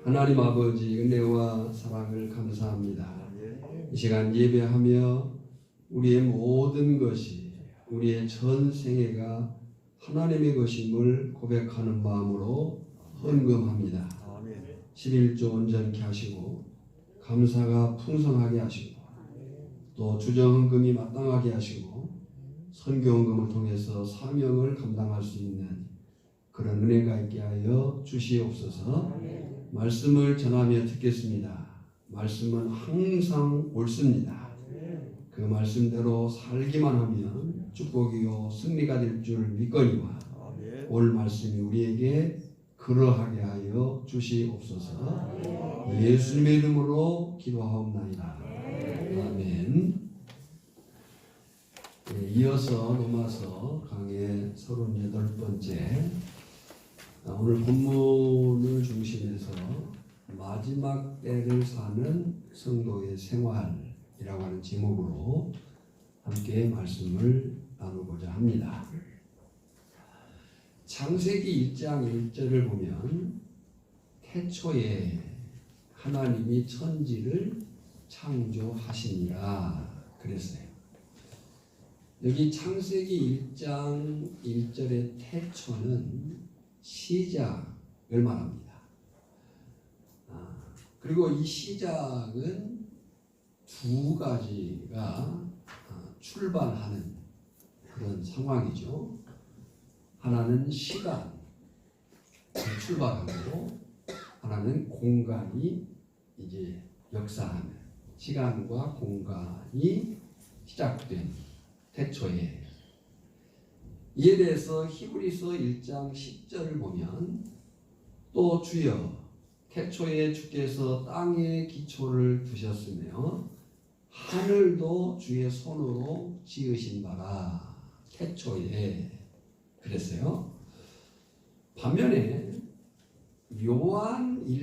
하나님 아버지 은혜와 사랑을 감사합니다. 이 시간 예배하며 우리의 모든 것이 우리의 전 생애가 하나님의 것임을 고백하는 마음으로 헌금합니다. 11조 온전케 하시고 감사가 풍성하게 하시고 또 주정헌금이 마땅하게 하시고 선교헌금을 통해서 사명을 감당할 수 있는 그런 은혜가 있게 하여 주시옵소서. 말씀을 전하며 듣겠습니다. 말씀은 항상 옳습니다. 그 말씀대로 살기만 하면 축복이요 승리가 될 줄 믿거니와 올 말씀이 우리에게 그러하게 하여 주시옵소서. 예수님의 이름으로 기도하옵나이다. 아멘. 이어서 로마서 강의 38번째 오늘 본문을 중심해서 마지막 때를 사는 성도의 생활이라고 하는 제목으로 함께 말씀을 나누고자 합니다. 창세기 1장 1절을 보면 태초에 하나님이 천지를 창조하시니라 그랬어요. 여기 창세기 1장 1절의 태초는 시작을 말합니다. 그리고 이 시작은 두 가지가 출발하는 그런 상황이죠. 하나는 시간 출발하고 하나는 공간이 이제 역사하는 시간과 공간이 시작된 태초에 이에 대해서 히브리서 1장 10절을 보면 또 주여 태초에 주께서 땅의 기초를 두셨으며 하늘도 주의 손으로 지으신 바라 태초에 그랬어요. 반면에 요한복음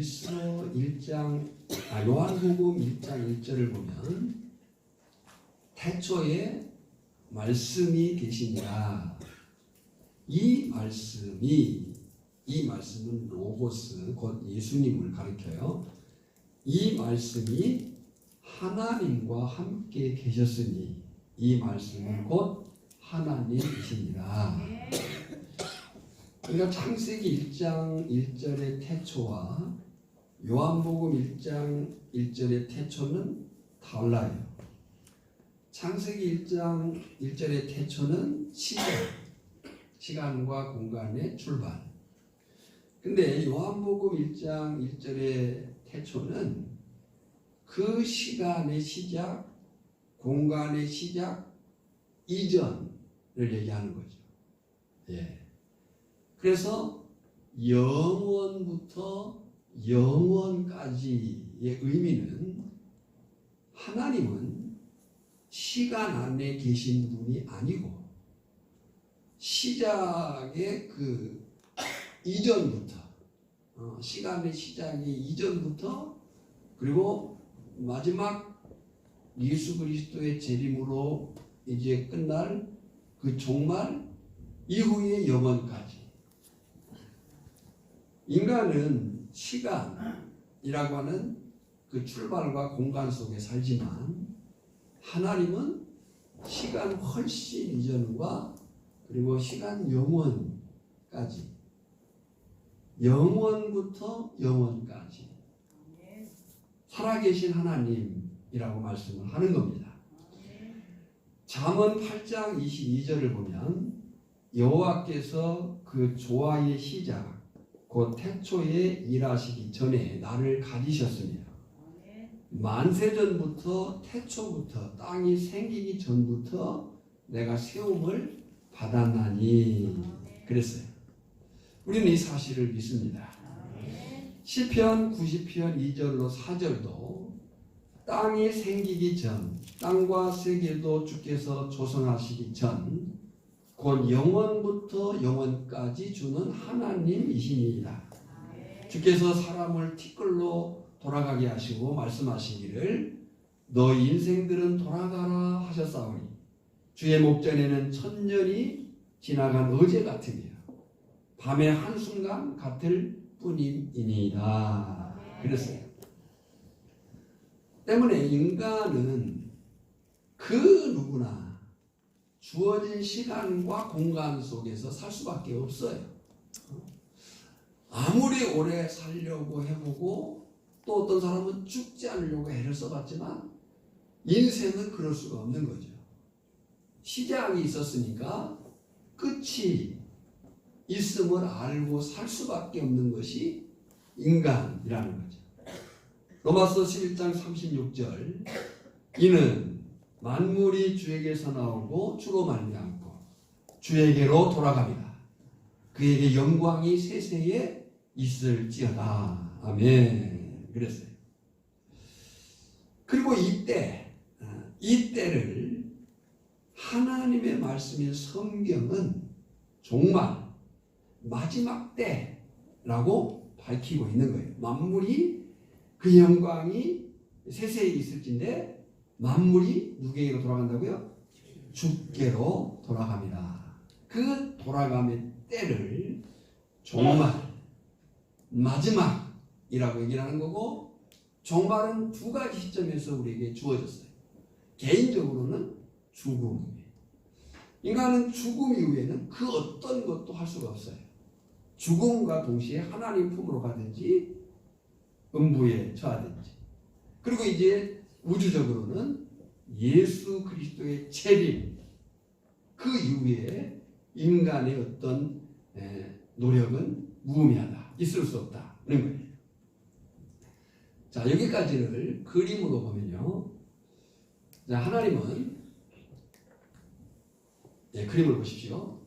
1장 1절을 보면 태초에 말씀이 계시니라. 이 말씀은 로고스 곧 예수님을 가리켜요. 이 말씀이 하나님과 함께 계셨으니 이 말씀은 곧 하나님이시니라. 그러니까 창세기 1장 1절의 태초와 요한복음 1장 1절의 태초는 달라요. 창세기 1장 1절의 태초는 시간과 공간의 출발. 근데 요한복음 1장 1절의 태초는 그 시간의 시작, 공간의 시작 이전을 얘기하는 거죠. 예. 그래서 영원부터 영원까지의 의미는 하나님은 시간 안에 계신 분이 아니고 시작의 그 이전부터 시간의 시작의 이전부터 그리고 마지막 예수 그리스도의 재림으로 이제 끝날 그 종말 이후의 영원까지 인간은 시간이라고 하는 그 출발과 공간 속에 살지만 하나님은 시간 훨씬 이전과 그리고 시간 영원까지 영원부터 영원까지 살아계신 하나님이라고 말씀을 하는 겁니다. 잠언 8장 22절을 보면 여호와께서 그 조화의 시작 곧 태초에 일하시기 전에 나를 가지셨으며 만세전부터 태초부터 땅이 생기기 전부터 내가 세움을 받았나니 그랬어요. 우리는 이 사실을 믿습니다. 시편 90편 2절로 4절도 땅이 생기기 전 땅과 세계도 주께서 조성하시기 전 곧 영원부터 영원까지 주는 하나님이시니이다. 주께서 사람을 티끌로 돌아가게 하시고 말씀하시기를 너 인생들은 돌아가라 하셨사오니 주의 목전에는 천년이 지나간 어제 같으며 밤의 한순간 같을 뿐이니이다. 그랬어요. 때문에 인간은 그 누구나 주어진 시간과 공간 속에서 살 수밖에 없어요. 아무리 오래 살려고 해보고 또 어떤 사람은 죽지 않으려고 애를 써봤지만 인생은 그럴 수가 없는 거죠. 시작이 있었으니까 끝이 있음을 알고 살 수밖에 없는 것이 인간이라는 거죠. 로마서 11장 36절 이는 만물이 주에게서 나오고 주로 말미암고 주에게로 돌아갑니다. 그에게 영광이 세세에 있을지어다. 아멘. 그랬어요. 그리고 이때를 하나님의 말씀인 성경은 종말, 마지막 때라고 밝히고 있는 거예요. 만물이 그 영광이 세세히 있을진데 만물이 누구에게로 돌아간다고요? 주께로 돌아갑니다. 그 돌아감의 때를 종말, 마지막이라고 얘기를 하는 거고 종말은 두 가지 시점에서 우리에게 주어졌어요. 개인적으로는 죽음이에요. 인간은 죽음 이후에는 그 어떤 것도 할 수가 없어요. 죽음과 동시에 하나님 품으로 가든지 음부에 처하든지. 그리고 이제 우주적으로는 예수 그리스도의 재림, 그 이후에 인간의 어떤 노력은 무의미하다. 있을 수 없다는 거예요. 자, 여기까지를 그림으로 보면요. 자, 하나님은 그림을 보십시오.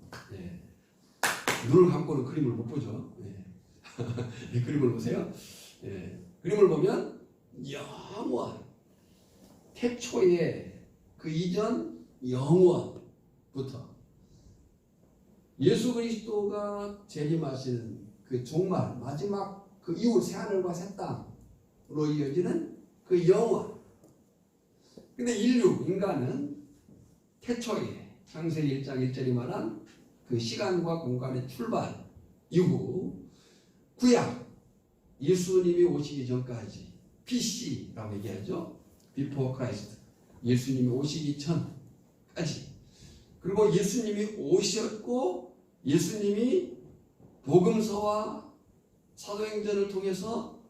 눈을 감고는 그림을 못 보죠. 그림을 보세요. 그림을 보면 영원, 태초에 그 이전 영원부터 예수 그리스도가 재림하시는 그 종말, 마지막 그 이후 새하늘과 새 땅으로 이어지는 그 영원. 근데 인간은 태초에 창세기 1장 1절이 말한 그 시간과 공간의 출발 이후 구약, 예수님이 오시기 전까지 BC라고 얘기하죠. Before Christ. 예수님이 오시기 전까지. 그리고 예수님이 오셨고 예수님이 복음서와 사도행전을 통해서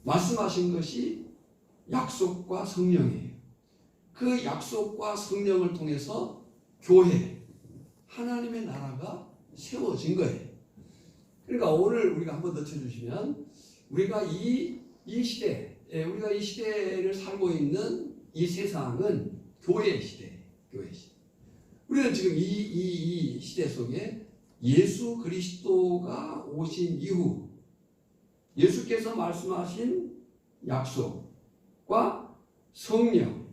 말씀하신 것이 약속과 성령이에요. 그 약속과 성령을 통해서 교회, 하나님의 나라가 세워진 거예요. 그러니까 오늘 우리가 한번 더 쳐주시면 우리가 이 시대를 살고 있는 이 세상은 교회 시대. 우리는 지금 이 시대 속에 예수 그리스도가 오신 이후 예수께서 말씀하신 약속과 성령,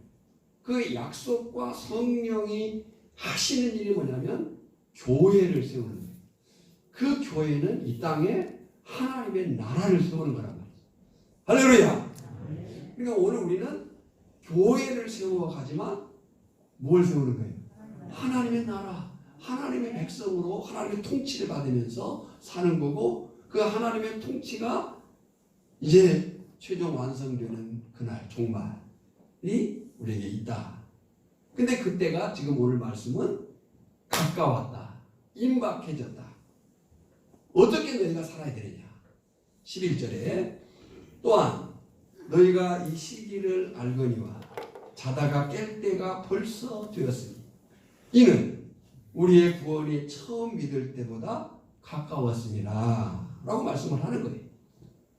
그 약속과 성령이 하시는 일이 뭐냐면 교회를 세우는 거예요. 그 교회는 이 땅에 하나님의 나라를 세우는 거란 말이죠. 할렐루야! 그러니까 오늘 우리는 교회를 세워가지만 뭘 세우는 거예요? 하나님의 나라, 하나님의 백성으로 하나님의 통치를 받으면서 사는 거고 그 하나님의 통치가 이제 최종 완성되는 그날 종말이 우리에게 있다. 근데 그때가 지금 오늘 말씀은 가까웠다. 임박해졌다. 어떻게 너희가 살아야 되느냐. 11절에 또한 너희가 이 시기를 알거니와 자다가 깰 때가 벌써 되었으니 이는 우리의 구원이 처음 믿을 때보다 가까웠습니다. 라고 말씀을 하는 거예요.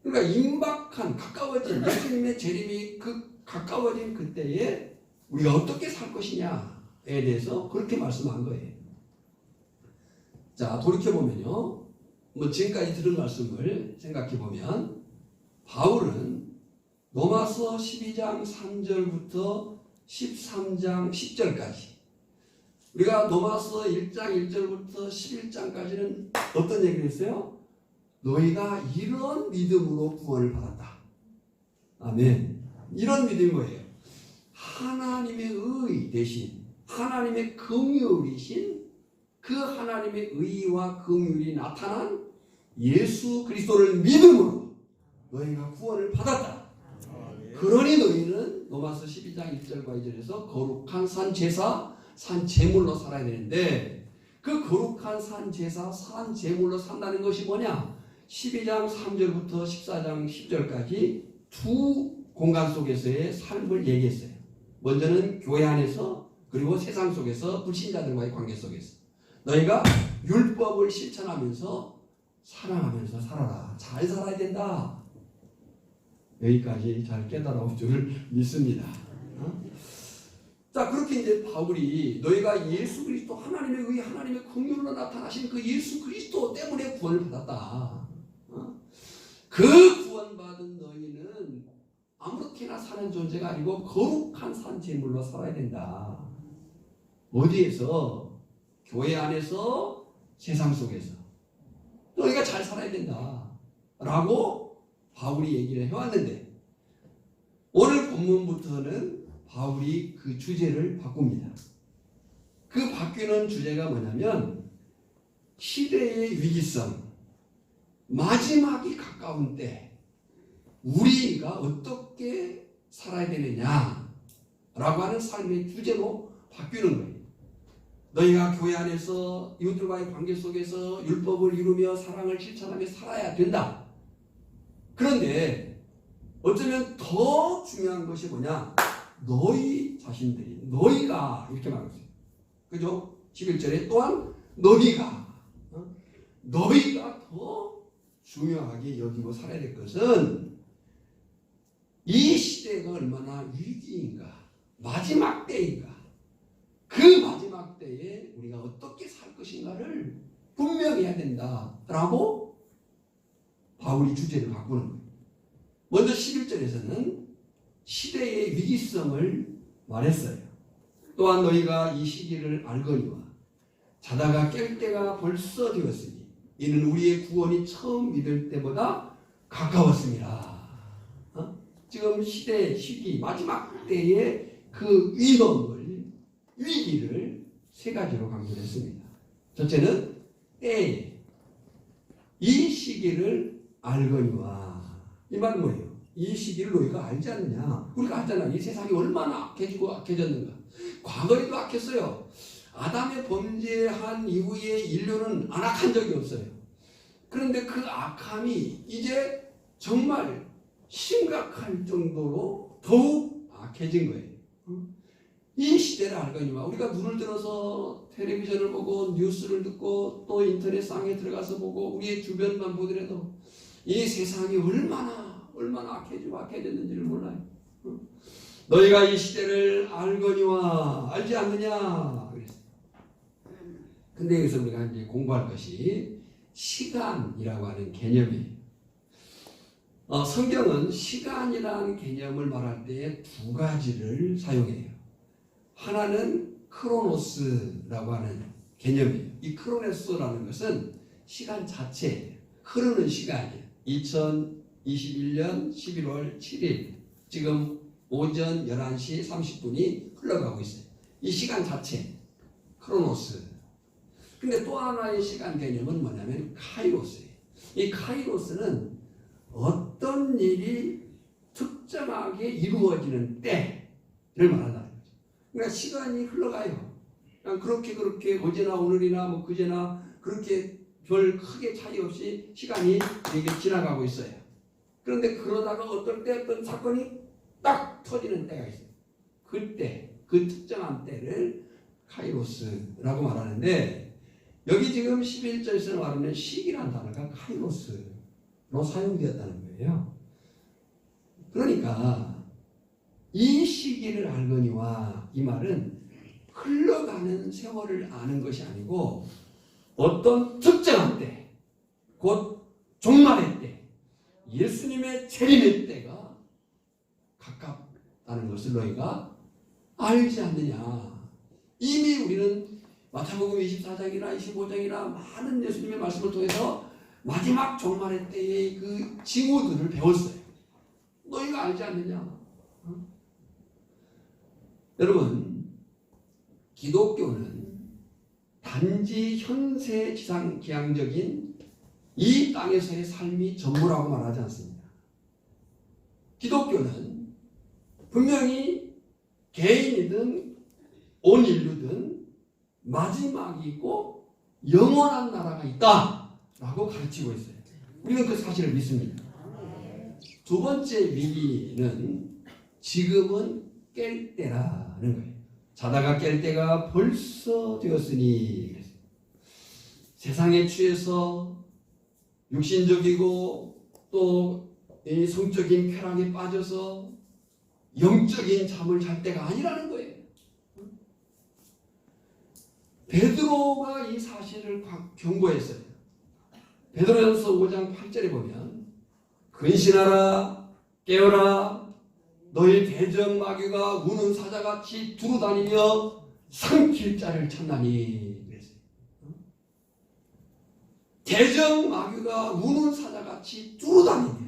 그러니까 임박한 가까워진 예수님의 재림이 그 가까워진 그때에 우리가 어떻게 살 것이냐에 대해서 그렇게 말씀한 거예요. 자, 돌이켜보면요. 지금까지 들은 말씀을 생각해보면 바울은 로마서 12장 3절부터 13장 10절까지 우리가 로마서 1장 1절부터 11장까지는 어떤 얘기를 했어요? 너희가 이런 믿음으로 구원을 받았다. 아멘. 이런 믿음이 뭐예요? 하나님의 의 대신 하나님의 긍휼이신 그 하나님의 의와 긍휼이 나타난 예수 그리스도를 믿음으로 너희가 구원을 받았다. 그러니 너희는 로마서 12장 1절과 2절에서 거룩한 산 제사, 산 제물로 살아야 되는데 그 거룩한 산 제사, 산 제물로 산다는 것이 뭐냐? 12장 3절부터 14장 10절까지 두 공간 속에서의 삶을 얘기했어요. 먼저는 교회 안에서 그리고 세상 속에서 불신자들과의 관계 속에서 너희가 율법을 실천하면서 사랑하면서 살아라. 잘 살아야 된다. 여기까지 잘 깨달아올 줄 믿습니다. 자, 그렇게 이제 바울이 너희가 예수 그리스도 하나님의 의, 하나님의 긍휼로 나타나신 그 예수 그리스도 때문에 구원을 받았다. 그 구원받은 너희는 아무렇게나 사는 존재가 아니고 거룩한 산 제물로 살아야 된다. 어디에서? 교회 안에서, 세상 속에서 너희가 잘 살아야 된다 라고 바울이 얘기를 해왔는데 오늘 본문부터는 바울이 그 주제를 바꿉니다. 그 바뀌는 주제가 뭐냐면 시대의 위기성, 마지막이 가까운 때 우리가 어떻게 살아야 되느냐라고 하는 삶의 주제로 바뀌는 거예요. 너희가 교회 안에서 이웃들과의 관계 속에서 율법을 이루며 사랑을 실천하며 살아야 된다. 그런데 어쩌면 더 중요한 것이 뭐냐? 너희 자신들이, 너희가 이렇게 말하고 있어요. 그죠? 11절에 또한 너희가 더 중요하게 여기고 살아야 될 것은 이 시대가 얼마나 위기인가, 마지막 때인가, 그 마지막 때에 우리가 어떻게 살 것인가를 분명히 해야 된다라고 바울이 주제를 바꾸는 거예요. 먼저 11절에서는 시대의 위기성을 말했어요. 또한 너희가 이 시기를 알거니와 자다가 깰 때가 벌써 되었으니 이는 우리의 구원이 처음 믿을 때보다 가까웠습니다. 지금 시기 마지막 때의 그 위기를 세 가지로 강조했습니다. 첫째는 때, 이 시기를 알거니와. 이 말은 뭐예요? 이 시기를 너희가 알지 않느냐? 우리가 알잖아. 이 세상이 얼마나 악해지고 악해졌는가. 과거에도 악했어요. 아담의 범죄한 이후에 인류는 안악한 적이 없어요. 그런데 그 악함이 이제 정말 심각할 정도로 더욱 악해진 거예요. 이 시대를 알거니와. 우리가 눈을 들어서 텔레비전을 보고 뉴스를 듣고 또 인터넷상에 들어가서 보고 우리의 주변만 보더라도 이 세상이 얼마나 악해지고 악해졌는지를 몰라요. 너희가 이 시대를 알거니와 알지 않느냐 그랬어요. 근데 여기서 우리가 이제 공부할 것이 시간이라고 하는 개념이에요. 성경은 시간이라는 개념을 말할 때 두 가지를 사용해요. 하나는 크로노스라고 하는 개념이에요. 이 크로노스라는 것은 시간 자체예요. 흐르는 시간이에요. 2021년 11월 7일 지금 오전 11시 30분이 흘러가고 있어요. 이 시간 자체 크로노스. 근데 또 하나의 시간 개념은 뭐냐면 카이로스예요. 이 카이로스는 어떤 일이 특정하게 이루어지는 때를 말한다는 거죠. 그러니까 시간이 흘러가요. 그냥 그렇게 어제나 오늘이나 뭐 그제나 그렇게 별 크게 차이 없이 시간이 되게 지나가고 있어요. 그런데 그러다가 어떤 사건이 딱 터지는 때가 있어요. 그때, 그 특정한 때를 카이로스라고 말하는데 여기 지금 11절에서 말하는 시기라는 단어가 카이로스로 사용되었다는 거예요. 그러니까 이 시기를 알거니와 이 말은 흘러가는 세월을 아는 것이 아니고 어떤 특정한 때, 곧 종말의 때, 예수님의 재림의 때가 가깝다는 것을 너희가 알지 않느냐. 이미 우리는 마태복음 24장이나 25장이나 많은 예수님의 말씀을 통해서 마지막 종말의 때의 그 징후들을 배웠어요. 너희가 알지 않느냐. 여러분, 기독교는 단지 현세 지상 기향적인 이 땅에서의 삶이 전부라고 말하지 않습니다. 기독교는 분명히 개인이든 온 인류든 마지막이 있고 영원한 나라가 있다라고 가르치고 있어요. 우리는 그 사실을 믿습니다. 두 번째 미기는 지금은 깰 때라는 거예요. 자다가 깰 때가 벌써 되었으니, 세상에 취해서 육신적이고 또 이 성적인 쾌락에 빠져서 영적인 잠을 잘 때가 아니라는 거예요. 베드로가 이 사실을 경고했어요. 베드로전서 5장 8절에 보면 근신하라 깨어라 너희 대적 마귀가 우는 사자같이 두루다니며 삼킬 자를 찾나니 그랬어요. 대적 마귀가 우는 사자같이 두루다니며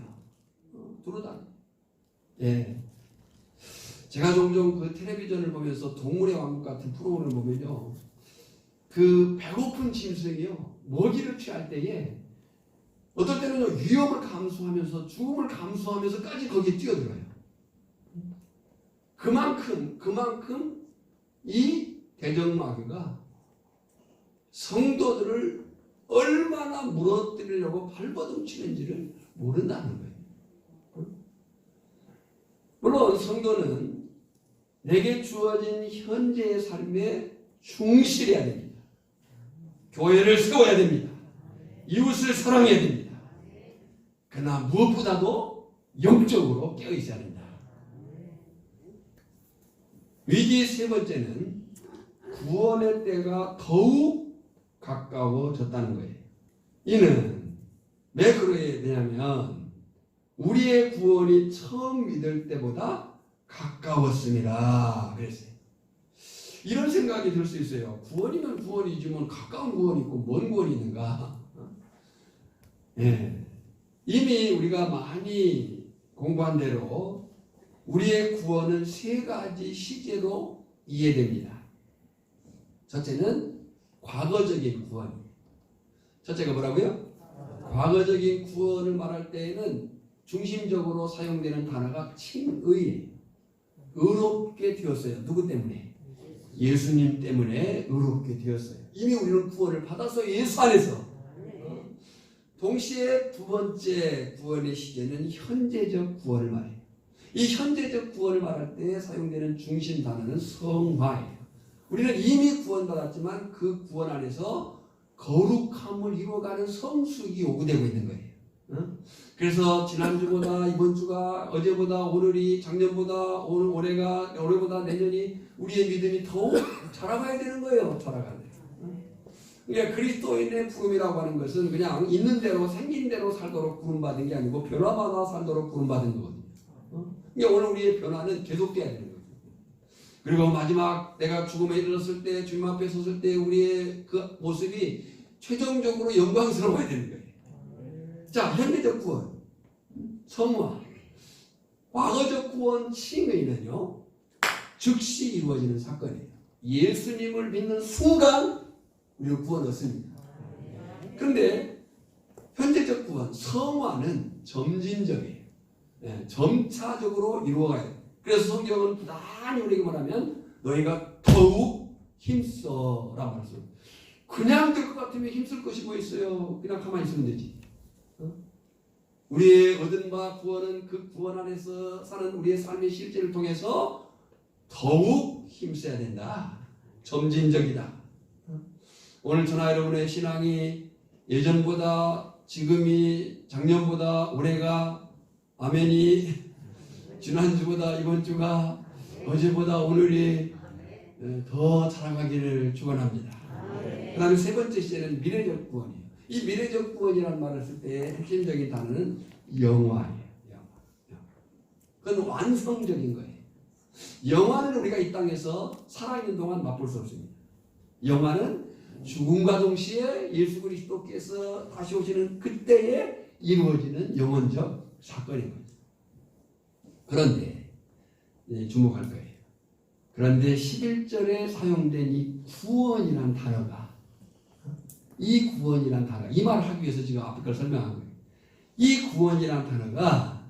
예. 제가 종종 그 텔레비전을 보면서 동물의 왕국 같은 프로그램을 보면요, 그 배고픈 짐승이요 먹이를 취할 때에 어떨 때는요 위험을 감수하면서 죽음을 감수하면서까지 거기에 뛰어들어요. 그만큼 이 대적마귀가 성도들을 얼마나 무너뜨리려고 발버둥치는지를 모른다는 거예요. 물론 성도는 내게 주어진 현재의 삶에 충실해야 됩니다. 교회를 세워야 됩니다. 이웃을 사랑해야 됩니다. 그러나 무엇보다도 영적으로 깨어 있어야 된다. 위기 세 번째는 구원의 때가 더욱 가까워졌다는 거예요. 이는 왜 그러해야 되냐면 우리의 구원이 처음 믿을 때보다 가까웠습니다. 그랬어요. 이런 생각이 들 수 있어요. 구원이면 구원이지만 가까운 구원이 있고 먼 구원이 있는가? 예. 이미 우리가 많이 공부한 대로 우리의 구원은 세 가지 시제로 이해됩니다. 첫째는 과거적인 구원이에요. 첫째가 뭐라고요? 과거적인 구원을 말할 때에는 중심적으로 사용되는 단어가 칭의예요. 의롭게 되었어요. 누구 때문에? 예수님 때문에 의롭게 되었어요. 이미 우리는 구원을 받아서 예수 안에서. 동시에 두 번째 구원의 시제는 현재적 구원을 말해요. 이 현재적 구원을 말할 때 사용되는 중심 단어는 성화예요. 우리는 이미 구원받았지만 그 구원 안에서 거룩함을 이루어가는 성숙이 요구되고 있는 거예요. 그래서 지난주보다 이번주가 어제보다 오늘이 작년보다 올해보다 내년이 우리의 믿음이 더욱 자라가야 되는 거예요. 자라가야 돼요. 그러니까 그리스도인의 부름이라고 하는 것은 그냥 있는 대로 생긴 대로 살도록 부름받은 게 아니고 변화마다 살도록 부름받은 거거든요. 그러니까 오늘 우리의 변화는 계속돼야 되는 거예요. 그리고 마지막 내가 죽음에 이르렀을 때 주님 앞에 섰을 때 우리의 그 모습이 최종적으로 영광스러워야 되는 거예요. 자, 현재적 구원, 성화. 과거적 구원, 칭의는요 즉시 이루어지는 사건이에요. 예수님을 믿는 순간 우리는 구원 얻습니다. 그런데 현재적 구원, 성화는 점진적이에요. 네, 점차적으로 이루어가야 돼요. 그래서 성경은 부단히 우리에게 말하면 너희가 더욱 힘써라고 말했어요. 그냥 될 것 같으면 힘쓸 것이 뭐 있어요. 그냥 가만히 있으면 되지. 우리의 얻은 바 구원은 그 구원 안에서 사는 우리의 삶의 실제를 통해서 더욱 힘써야 된다. 점진적이다. 오늘 저나 여러분의 신앙이 예전보다 지금이 작년보다 올해가 아멘이 지난주보다 이번주가 어제보다 오늘이 더 자라가기를 축원합니다. 그 다음에 세 번째 시제는 미래적 구원이에요. 이 미래적 구원이라는 말을 쓸 때 핵심적인 단어는 영화예요. 그건 완성적인 거예요. 영화는 우리가 이 땅에서 살아있는 동안 맛볼 수 없습니다. 영화는 죽음과 동시에 예수 그리스도께서 다시 오시는 그때에 이루어지는 영원적 사건인 거죠. 그런데 주목할 거예요. 그런데 11절에 사용된 이 구원이라는 단어가 이 구원이라는 단어, 이 말을 하기 위해서 지금 앞에 걸 설명한 거예요. 이 구원이라는 단어가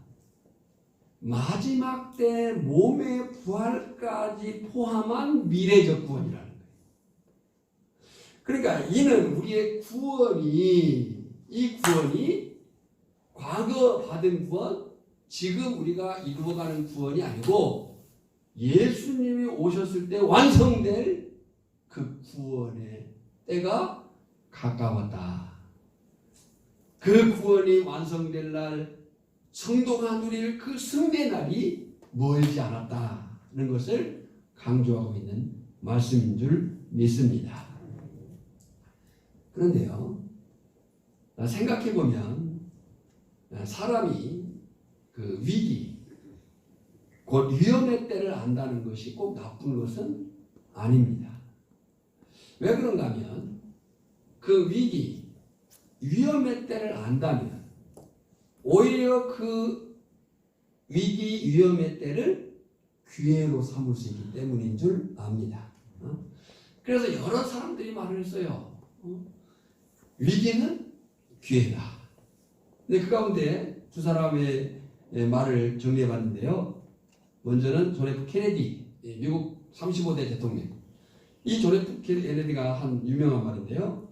마지막 때 몸의 부활까지 포함한 미래적 구원이라는 거예요. 그러니까 이는 우리의 이 구원이 과거 받은 구원, 지금 우리가 이루어가는 구원이 아니고 예수님이 오셨을 때 완성될 그 구원의 때가 가까웠다. 그 구원이 완성될 날 성도가 누릴 그 승리의 날이 멀지 않았다는 것을 강조하고 있는 말씀인 줄 믿습니다. 그런데요, 생각해보면 사람이 그 위기, 곧 위험의 때를 안다는 것이 꼭 나쁜 것은 아닙니다. 왜 그런가 하면 그 위기, 위험의 때를 안다면 오히려 그 위기, 위험의 때를 기회로 삼을 수 있기 때문인 줄 압니다. 그래서 여러 사람들이 말을 했어요. 위기는 기회다. 근데 그 가운데 두 사람의 말을 정리해 봤는데요. 먼저는 존 F 케네디, 미국 35대 대통령. 이 존 F 케네디가 한 유명한 말인데요.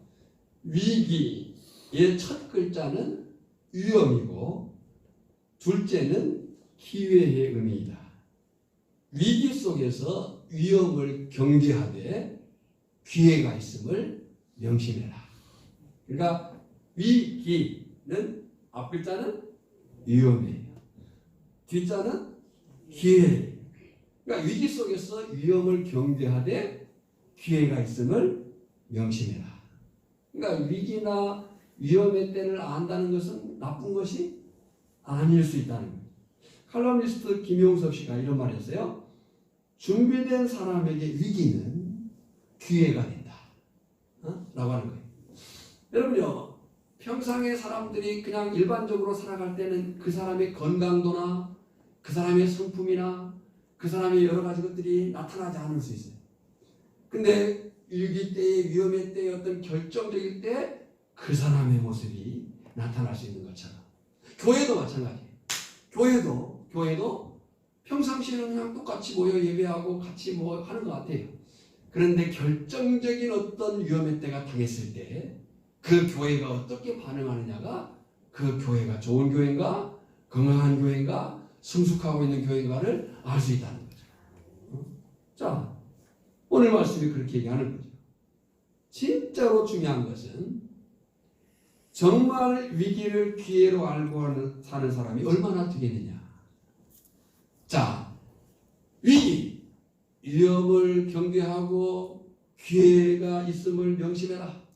위기의 첫 글자는 위험이고 둘째는 기회의 의미이다. 위기 속에서 위험을 경계하되 기회가 있음을 명심해라. 그러니까 위기는 앞글자는 위험이에요. 뒷자는 기회예요. 그러니까 위기 속에서 위험을 경계하되 기회가 있음을 명심해라. 그러니까 위기나 위험의 때를 안다는 것은 나쁜 것이 아닐 수 있다는 거예요. 칼럼니스트 김용섭 씨가 이런 말을 했어요. 준비된 사람에게 위기는 기회가 된다. 라고 하는 거예요. 여러분요, 평상의 사람들이 그냥 일반적으로 살아갈 때는 그 사람의 건강도나 그 사람의 성품이나 그 사람의 여러 가지 것들이 나타나지 않을 수 있어요. 근데 위기 때의 위험의 때의 어떤 결정적일 때 그 사람의 모습이 나타날 수 있는 것처럼 교회도 마찬가지예요. 교회도 평상시에는 그냥 똑같이 모여 예배하고 같이 뭐 하는 것 같아요. 그런데 결정적인 어떤 위험의 때가 당했을 때 그 교회가 어떻게 반응하느냐가 그 교회가 좋은 교회인가, 건강한 교회인가, 성숙하고 있는 교회인가를 알 수 있다는 거죠. 자, 오늘 말씀이 그렇게 얘기하는 거죠. 진짜로 중요한 것은 정말 위기를 기회로 알고 사는 사람이 얼마나 되겠느냐. 자, 위기, 위험을 경계하고 기회가 있음을 명심해라.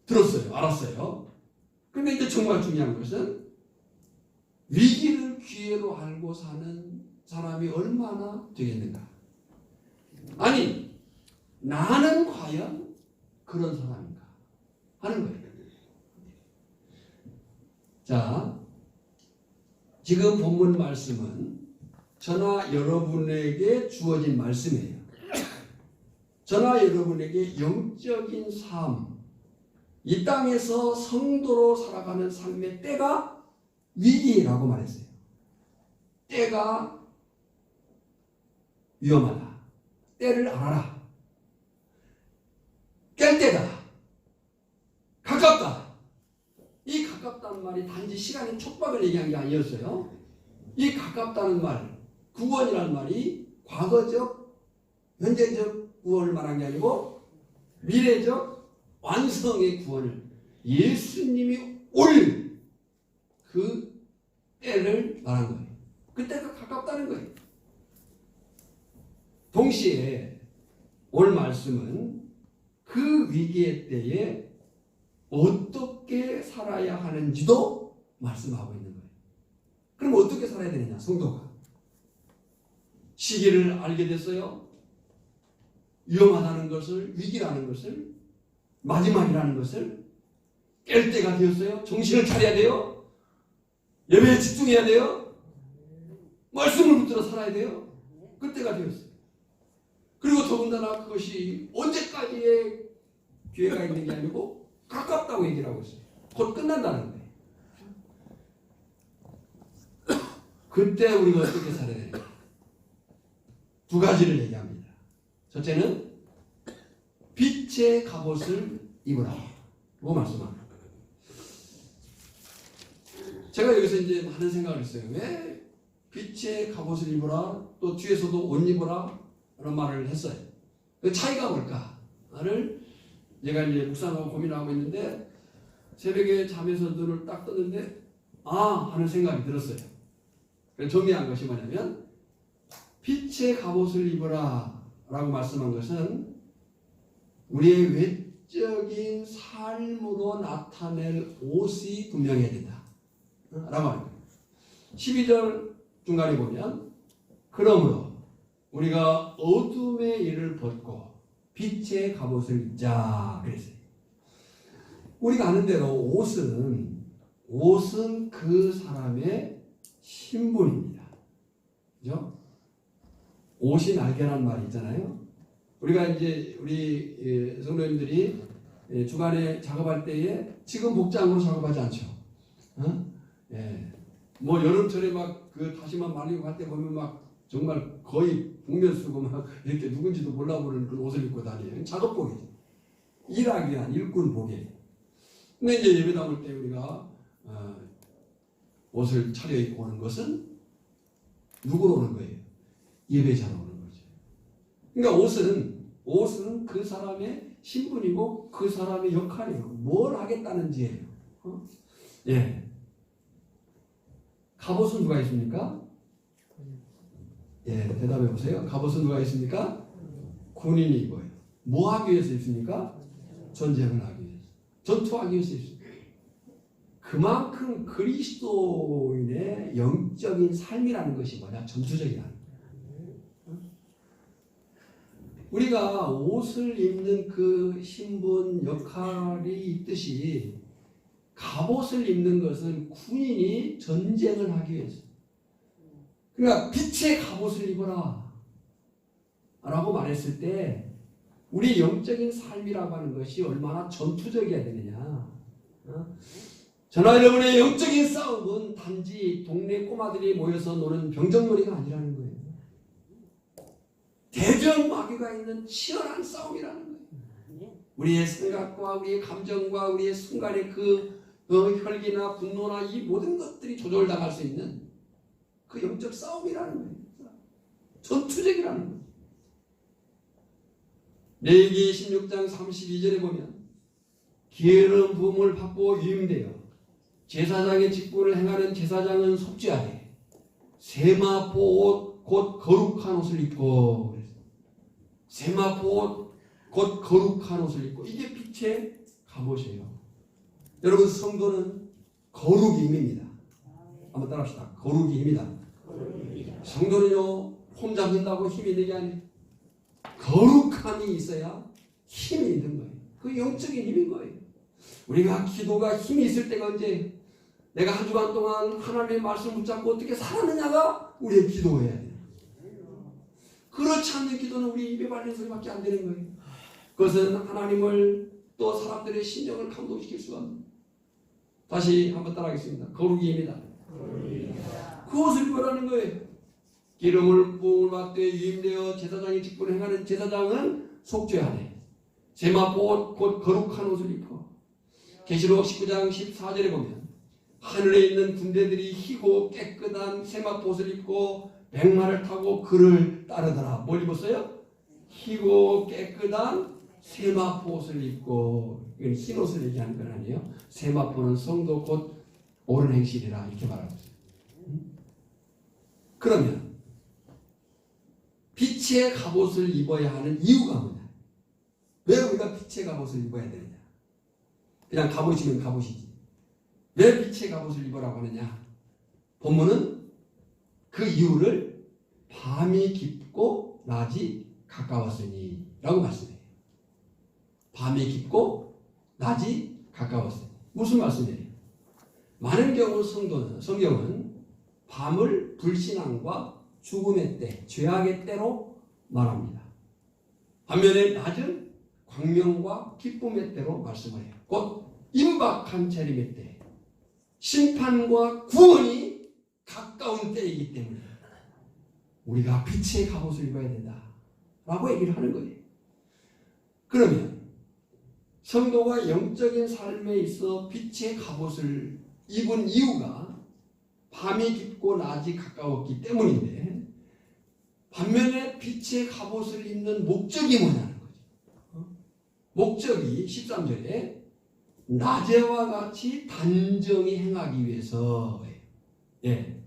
들었어요. 알았어요. 근데 이제 정말 중요한 것은 위기를 기회로 알고 사는 사람이 얼마나 되겠는가. 아니, 나는 과연 그런 사람인가 하는 거예요. 자, 지금 본문 말씀은 저나 여러분에게 주어진 말씀이에요. 저나 여러분에게 영적인 삶, 이 땅에서 성도로 살아가는 삶의 때가 위기라고 말했어요. 때가 위험하다. 때를 알아라. 깰 때다. 가깝다. 이 가깝다는 말이 단지 시간의 촉박을 얘기한 게 아니었어요. 이 가깝다는 말, 구원이라는 말이 과거적, 현재적 구원을 말한 게 아니고 미래적 완성의 구원을 예수님이 올 그 때를 말한 거예요. 그 때가 가깝다는 거예요. 동시에 오늘 말씀은 그 위기의 때에 어떻게 살아야 하는지도 말씀하고 있는 거예요. 그럼 어떻게 살아야 되느냐, 성도가. 시기를 알게 됐어요. 위험하다는 것을, 위기라는 것을, 마지막이라는 것을 깰 때가 되었어요. 정신을 차려야 돼요. 예배에 집중해야 돼요. 말씀을 붙들어 살아야 돼요. 그때가 되었어요. 그리고 더군다나 그것이 언제까지의 기회가 있는 게 아니고 가깝다고 얘기를 하고 있어요. 곧 끝난다는 거예요. 그때 우리가 어떻게 살아야 되는가? 두 가지를 얘기합니다. 첫째는 빛의 갑옷을 입으라. 뭐 말씀합니다. 제가 여기서 이제 많은 생각을 했어요. 왜 빛의 갑옷을 입으라, 또 뒤에서도 옷 입으라 그런 말을 했어요. 그 차이가 뭘까를 제가 이제 묵상하고 고민하고 있는데 새벽에 잠에서 눈을 딱 떴는데 하는 생각이 들었어요. 정리한 것이 뭐냐면 빛의 갑옷을 입으라 라고 말씀한 것은 우리의 외적인 삶으로 나타낼 옷이 분명해야 된다 라고 합니다. 12절 중간에 보면 그러므로 우리가 어둠의 일을 벗고 빛의 갑옷을 입자 그랬어요. 우리가 아는 대로 옷은 그 사람의 신분입니다. 그죠? 옷이 날개라는 말이 있잖아요. 우리가 이제 우리 성도님들이 주간에 작업할 때에 지금 복장으로 작업하지 않죠. 뭐 여름철에 막 그 다시마 말리고 할 때 보면 막 정말 거의 복면 쓰고 막 이렇게 누군지도 몰라보는 그런 옷을 입고 다녀요. 작업복이죠. 일하기 위한 일꾼복이에요. 근데 이제 예배 나올 때 우리가 옷을 차려입고 오는 것은 누구로 오는 거예요? 예배자로 오는 거죠. 그러니까 옷은 그 사람의 신분이고 그 사람의 역할이에요. 뭘 하겠다는지예요. 예. 갑옷은 누가 있습니까? 예, 대답해 보세요. 갑옷은 누가 있습니까? 군인이 입어요. 뭐 하기 위해서 입습니까? 전쟁을 하기 위해서. 전투하기 위해서 입습니다. 그만큼 그리스도인의 영적인 삶이라는 것이 뭐냐? 전투적이라는 거예요. 우리가 옷을 입는 그 신분, 역할이 있듯이 갑옷을 입는 것은 군인이 전쟁을 하기 위해서. 그러니까 빛의 갑옷을 입어라 라고 말했을 때 우리 영적인 삶이라고 하는 것이 얼마나 전투적이어야 되느냐. 저나 여러분의 영적인 싸움은 단지 동네 꼬마들이 모여서 노는 병정놀이가 아니라는 거예요. 대전마귀가 있는 치열한 싸움이라는 거예요. 우리의 생각과 우리의 감정과 우리의 순간의 그 혈기나 분노나 이 모든 것들이 조절당할 수 있는 그 영적 싸움이라는 거예요. 전투적이라는 거예요. 레위기 16장 32절에 보면 기름 부음을 받고 유임되어 제사장의 직분을 행하는 제사장은 속죄하되 세마포 옷 곧 거룩한 옷을 입고 세마포 옷 곧 거룩한 옷을 입고 이게 빛의 갑옷이에요. 여러분 성도는 거룩이 힘입니다. 한번 따라합시다. 거룩이 힘이다. 성도는요 폼 잡는다고 힘이 있는 게 아니에요. 거룩함이 있어야 힘이 있는 거예요. 그 영적인 힘인 거예요. 우리가 기도가 힘이 있을 때가 언제 내가 한 주간 동안 하나님의 말씀을 붙잡고 어떻게 살았느냐가 우리의 기도해야 돼요. 그렇지 않는 기도는 우리 입에 발린 소리밖에 안 되는 거예요. 그것은 하나님을 또 사람들의 심령을 감동시킬 수가 없는. 다시 한번 따라하겠습니다. 거룩이 힘이다. 그 옷을 입으라는 거예요. 기름을 부음을 받되 유임되어 제사장의 직분을 행하는 제사장은 속죄하네. 세마포 옷 곧 거룩한 옷을 입고. 계시록 19장 14절에 보면 하늘에 있는 군대들이 희고 깨끗한 세마포 옷을 입고 백마를 타고 그를 따르더라. 뭘 입었어요? 희고 깨끗한 세마포 옷을 입고. 이건 흰 옷을 얘기하는 건 아니에요. 세마포는 성도 곧 옳은 행실이라 이렇게 말하고 있어요. 그러면 빛의 갑옷을 입어야 하는 이유가 뭐냐? 왜 우리가 빛의 갑옷을 입어야 되느냐? 그냥 갑옷이면 갑옷이지. 왜 빛의 갑옷을 입으라고 하느냐? 본문은 그 이유를 밤이 깊고 낮이 가까웠으니 라고 말씀해요. 밤이 깊고 낮이 가까웠으니. 무슨 말씀이에요? 많은 경우 성경은 밤을 불신앙과 죽음의 때, 죄악의 때로 말합니다. 반면에 낮은 광명과 기쁨의 때로 말씀을 해요. 곧 임박한 재림의 때, 심판과 구원이 가까운 가까운 때이기 때문에 우리가 빛의 갑옷을 입어야 된다 라고 얘기를 하는 거예요. 그러면 성도가 영적인 삶에 있어 빛의 갑옷을 입은 이유가 밤이 깊고 낮이 가까웠기 때문인데, 반면에 빛의 갑옷을 입는 목적이 뭐냐는 거죠. 목적이 13절에 낮에와 같이 단정히 행하기 위해서예요. 예.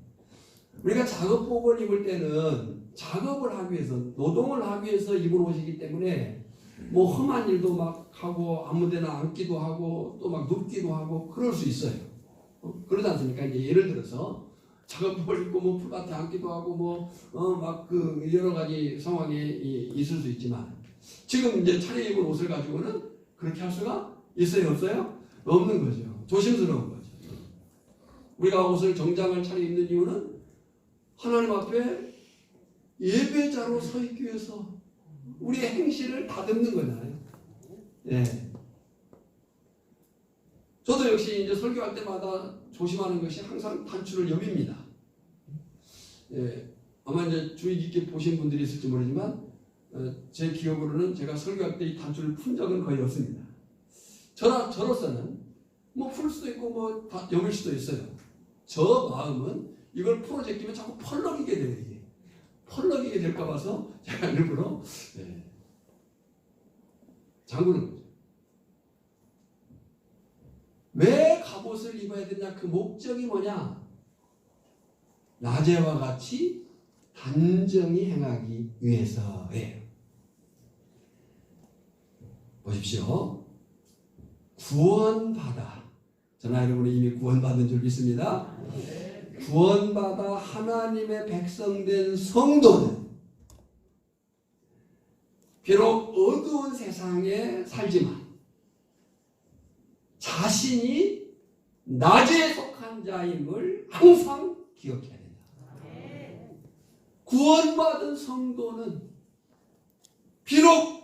우리가 작업복을 입을 때는 작업을 하기 위해서, 노동을 하기 위해서 입을 옷이기 때문에 뭐 험한 일도 막 하고 아무데나 앉기도 하고 또 막 눕기도 하고 그럴 수 있어요. 그러지 않습니까? 이제 예를 들어서 작업복을 입고 뭐 풀밭에 앉기도 하고 뭐 막 그 여러 가지 상황이 있을 수 있지만, 지금 이제 차려입은 옷을 가지고는 그렇게 할 수가 있어요, 없어요? 없는 거죠. 조심스러운 거죠. 우리가 옷을 정장을 차려입는 이유는 하나님 앞에 예배자로 서 있기 위해서 우리의 행실을 다듬는 거잖아요. 예. 저도 역시 이제 설교할 때마다 조심하는 것이 항상 단추를 여밉니다. 예. 아마 이제 주의 깊게 보신 분들이 있을지 모르지만 제 기억으로는 제가 설교할 때 이 단추를 푼 적은 거의 없습니다. 저로서는 뭐 풀 수도 있고 뭐 다 여밀 수도 있어요. 저 마음은 이걸 풀어제끼면 자꾸 펄럭이게 돼요. 이게 펄럭이게 될까 봐서 제가 일부러 잠그는 거죠. 왜 갑옷을 입어야 되냐? 그 목적이 뭐냐? 낮에와 같이 단정히 행하기 위해서예요. 보십시오. 구원받아, 저나 여러분이 이미 구원받은 줄 믿습니다. 구원받아 하나님의 백성된 성도는 비록 어두운 세상에 살지만 자신이 낮에 속한 자임을 항상 기억해야 된다. 구원받은 성도는 비록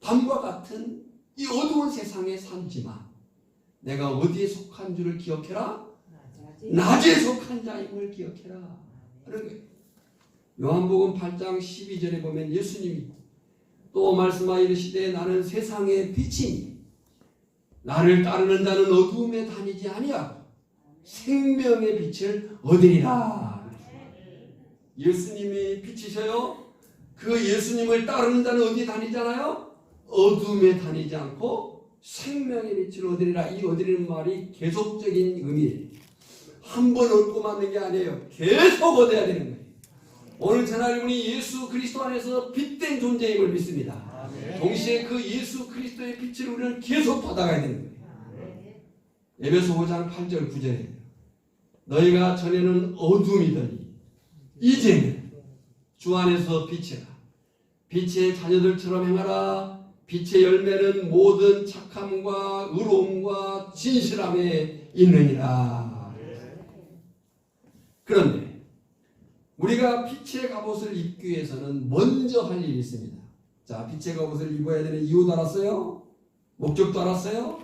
밤과 같은 이 어두운 세상에 살지만 내가 어디에 속한 줄을 기억해라. 낮에 속한 자임을 기억해라. 그런 거예요. 요한복음 8장 12절에 보면 예수님이 또 말씀하여 이르시되 나는 세상의 빛이니 나를 따르는 자는 어두움에 다니지 아니하고 생명의 빛을 얻으리라. 예수님이 빛이셔요. 그 예수님을 따르는 자는 어디에 다니잖아요? 어둠에 다니지 않고 생명의 빛을 얻으리라. 이 얻으리는 말이 계속적인 의미예요. 한 번 얻고 마는 게 아니에요. 계속 얻어야 되는 거예요. 오늘 저날 우리 예수 그리스도 안에서 빛된 존재임을 믿습니다. 동시에 그 예수 그리스도의 빛을 우리는 계속 받아가야 되는 거예요. 에베소 5장 8절 9절에 너희가 전에는 어둠이더니 이제는 주 안에서 빛이라. 빛의 자녀들처럼 행하라. 빛의 열매는 모든 착함과 의로움과 진실함에 있느니라. 그런데 우리가 빛의 갑옷을 입기 위해서는 먼저 할 일이 있습니다. 자, 빛의 갑옷을 입어야 되는 이유도 알았어요? 목적도 알았어요?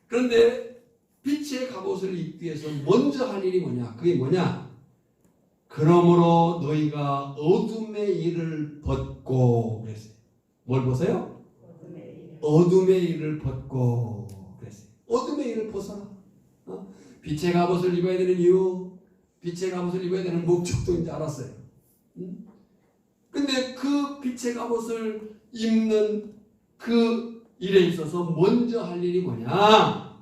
그런데 빛의 갑옷을 입기 위해서 먼저 할 일이 뭐냐? 그게 뭐냐? 그러므로 너희가 어둠의 일을 벗고 그랬어요. 뭘 벗어요? 어둠의 일을 벗고 그랬어요. 어둠의 일을 벗어라. 빛의 갑옷을 입어야 되는 이유, 빛의 갑옷을 입어야 되는 목적도 이제 알았어요. 근데 그 빛의 갑옷을 입는 그 일에 있어서 먼저 할 일이 뭐냐?